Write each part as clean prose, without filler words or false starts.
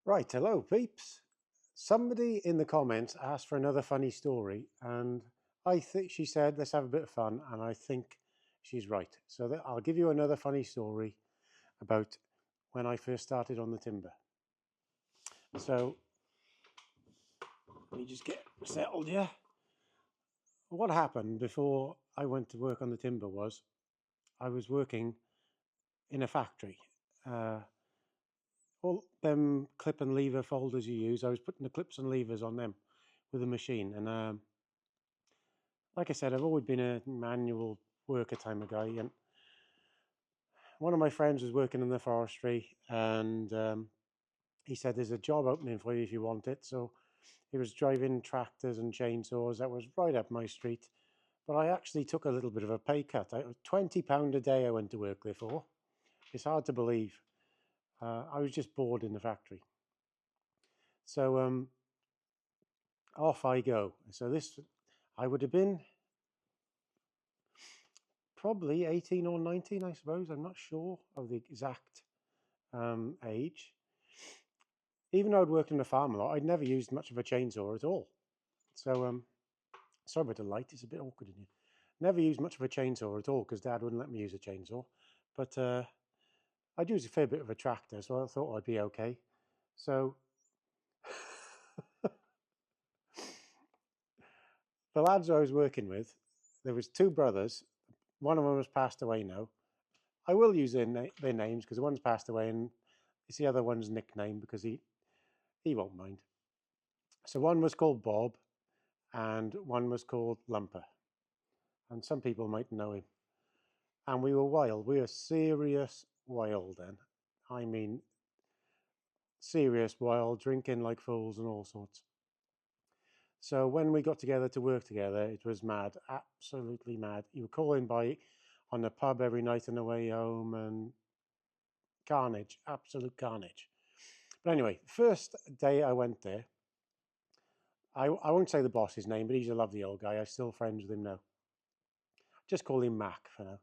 Right, hello peeps. Somebody in the comments asked for another funny story, and I think she said let's have a bit of fun, and I think she's right. So I'll give you another funny story about when I first started on the timber. So let me just get settled here. What happened before I went to work on the timber was I was working in a factory. Uh, all them clip and lever folders you use, I was putting the clips and levers on them with a machine, and like I said, I've always been a manual worker type of guy, and one of my friends was working in the forestry, and he said there's a job opening for you if you want it. So he was driving tractors and chainsaws. That was right up my street. But I actually took a little bit of a pay cut. £20 a day I went to work there for. It's hard to believe. I was just bored in the factory. So off I go. So I would have been probably 18 or 19, I suppose. I'm not sure of the exact age. Even though I'd worked in a farm a lot, I'd never used much of a chainsaw at all. So, sorry about the light, it's a bit awkward in here. Never used much of a chainsaw at all because Dad wouldn't let me use a chainsaw. But I'd used a fair bit of a tractor, so I thought I'd be okay. So, the lads I was working with, there was two brothers. One of them has passed away now. I will use their names because one's passed away and it's the other one's nickname because he won't mind. So one was called Bob and one was called Lumper. And some people might know him. And we were wild. We were serious wild then. I mean, serious wild, drinking like fools and all sorts. So when we got together to work together, it was mad, absolutely mad. You were calling by on the pub every night on the way home, and carnage, absolute carnage. But anyway, first day I went there, I won't say the boss's name, but he's a lovely old guy. I'm still friends with him now. Just call him Mac for now.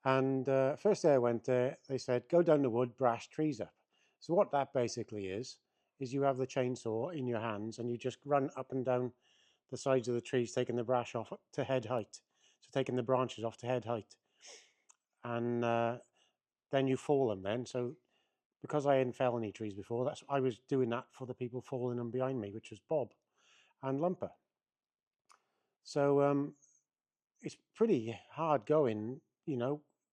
And first day I went there, they said, go down the wood, brash trees up. So what that basically is you have the chainsaw in your hands and you just run up and down the sides of the trees, taking the brash off to head height. So taking the branches off to head height. And then you fall them then. So because I hadn't fell any trees before, I was doing that for the people falling them behind me, which was Bob and Lumper. So it's pretty hard going,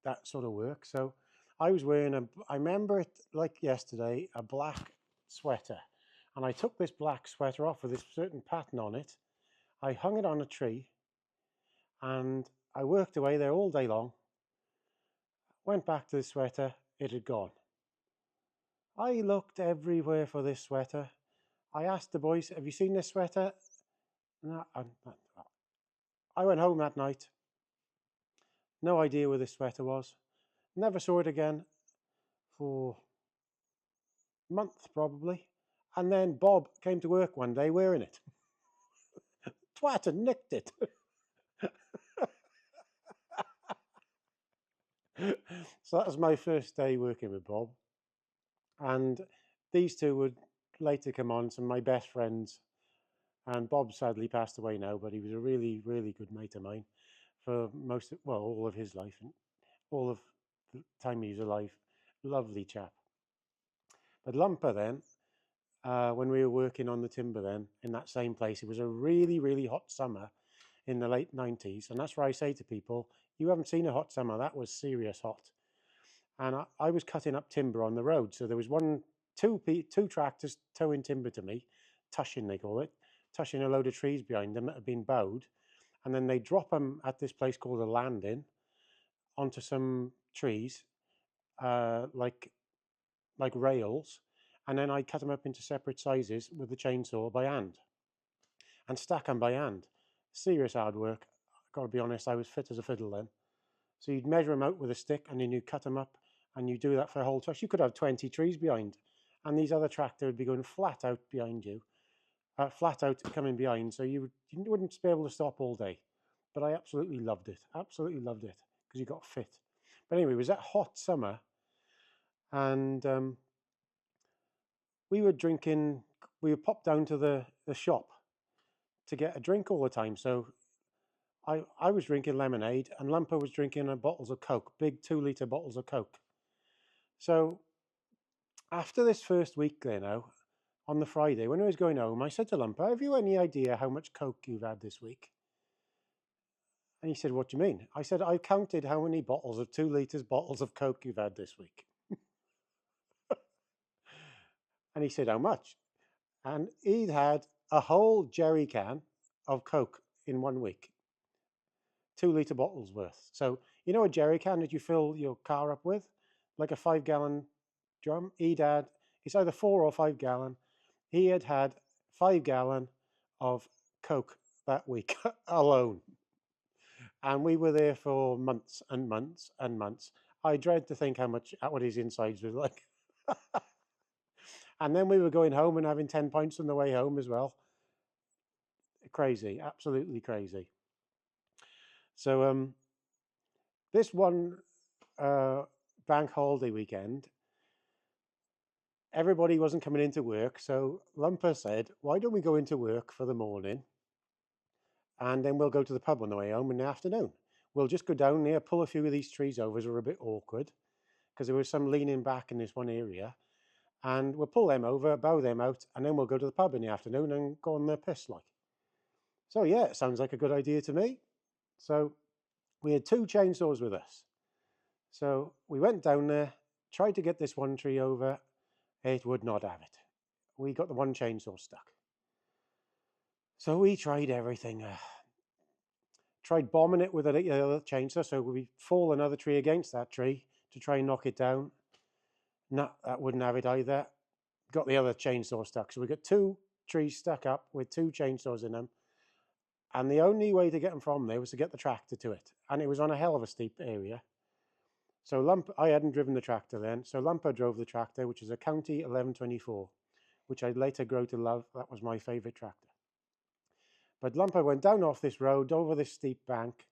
that sort of work. So I was wearing I remember it like yesterday, a black sweater. And I took this black sweater off with this certain pattern on it. I hung it on a tree and I worked away there all day long. Went back to the sweater, it had gone. I looked everywhere for this sweater. I asked the boys, have you seen this sweater? No, I went home that night. No idea where this sweater was. Never saw it again for a month probably. And then Bob came to work one day wearing it. Twat had nicked it. So that was my first day working with Bob. And these two would later come on, some of my best friends. And Bob sadly passed away now, but he was a really, really good mate of mine for all of his life and all of the time he was alive. Lovely chap. But Lumper then, when we were working on the timber then in that same place, it was a really, really hot summer in the late 90s. And that's where I say to people, you haven't seen a hot summer. That was serious hot. And I was cutting up timber on the road. So there was two tractors towing timber to me, tushing they call it, tushing a load of trees behind them that had been bowed. And then they drop them at this place called a landing onto some trees, like rails, and then I cut them up into separate sizes with the chainsaw by hand and stack them by hand. Serious hard work. I've got to be honest, I was fit as a fiddle then. So you'd measure them out with a stick and then you cut them up and you do that for a whole truss. You could have 20 trees behind and these other tractor would be going flat out behind you, flat out coming behind. So you wouldn't be able to stop all day. But I absolutely loved it. Absolutely loved it because you got fit. But anyway, it was that hot summer and we were drinking, we would pop down to the shop to get a drink all the time. So I was drinking lemonade and Lumper was drinking bottles of Coke, big 2 litre bottles of Coke. So after this first week there now, on the Friday, when I was going home, I said to Lumper, have you any idea how much Coke you've had this week? And he said, what do you mean? I said, I counted how many bottles of 2 litres bottles of Coke you've had this week. And he said, how much? And he'd had a whole jerry can of Coke in 1 week. 2 litre bottles worth. So, you know a jerry can that you fill your car up with? Like a 5 gallon drum? He'd had, it's either 4 or 5 gallon. He had had 5 gallon of Coke that week alone. And we were there for months and months and months. I dread to think how much, what his insides was like. And then we were going home and having 10 pints on the way home as well. Crazy, absolutely crazy. So this one bank holiday weekend, everybody wasn't coming into work. So Lumper said, why don't we go into work for the morning and then we'll go to the pub on the way home in the afternoon. We'll just go down there, pull a few of these trees over, they were a bit awkward because there was some leaning back in this one area. And we'll pull them over, bow them out, and then we'll go to the pub in the afternoon and go on the piss like. So yeah, it sounds like a good idea to me. So we had 2 chainsaws with us. So we went down there, tried to get this one tree over. It would not have it. We got the one chainsaw stuck. So we tried everything. Tried bombing it with another chainsaw. So we fall another tree against that tree to try and knock it down. No, that wouldn't have it either. Got the other chainsaw stuck. So we got 2 trees stuck up with 2 chainsaws in them. And the only way to get them from there was to get the tractor to it. And it was on a hell of a steep area. So I hadn't driven the tractor then. So Lumper drove the tractor, which is a County 1124, which I later grew to love. That was my favourite tractor. But Lumper went down off this road, over this steep bank.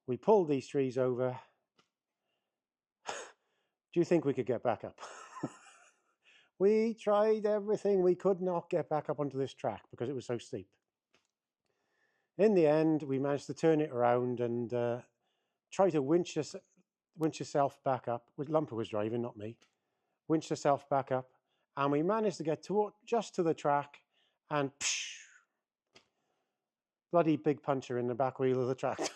We pulled these trees over. Do you think we could get back up? We tried everything. We could not get back up onto this track because it was so steep. In the end, we managed to turn it around and try to winch yourself back up. Lumper was driving, not me. Winch yourself back up. And we managed to get just to the track and bloody big puncture in the back wheel of the tractor.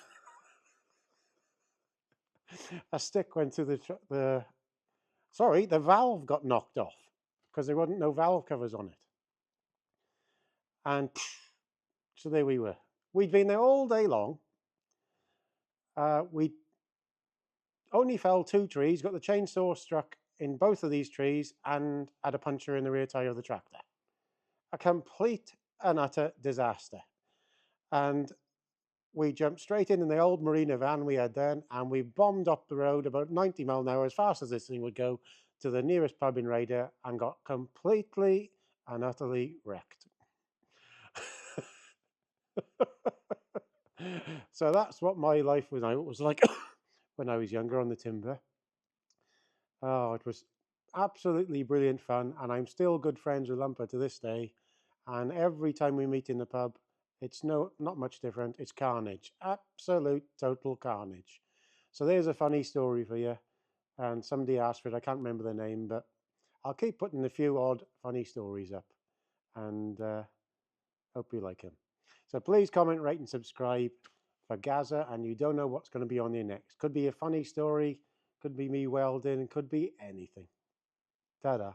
A stick went through the valve got knocked off because there wasn't no valve covers on it. And so there we were. We'd been there all day long. We only felled 2 trees, got the chainsaw struck in both of these trees and had a puncture in the rear tyre of the tractor. A complete and utter disaster. And we jumped straight in the old Marina van we had then, and we bombed up the road about 90 mile an hour as fast as this thing would go to the nearest pub in Raider and got completely and utterly wrecked. So that's what my life was like when I was younger on the timber. Oh, it was absolutely brilliant fun, and I'm still good friends with Lumper to this day. And every time we meet in the pub, it's not much different. It's carnage, absolute total carnage. So there's a funny story for you. And somebody asked for it. I can't remember the name, but I'll keep putting a few odd funny stories up, and hope you like them. So please comment, rate, and subscribe for Gaza. And you don't know what's going to be on there next. Could be a funny story. Could be me welding. Could be anything. Ta-da.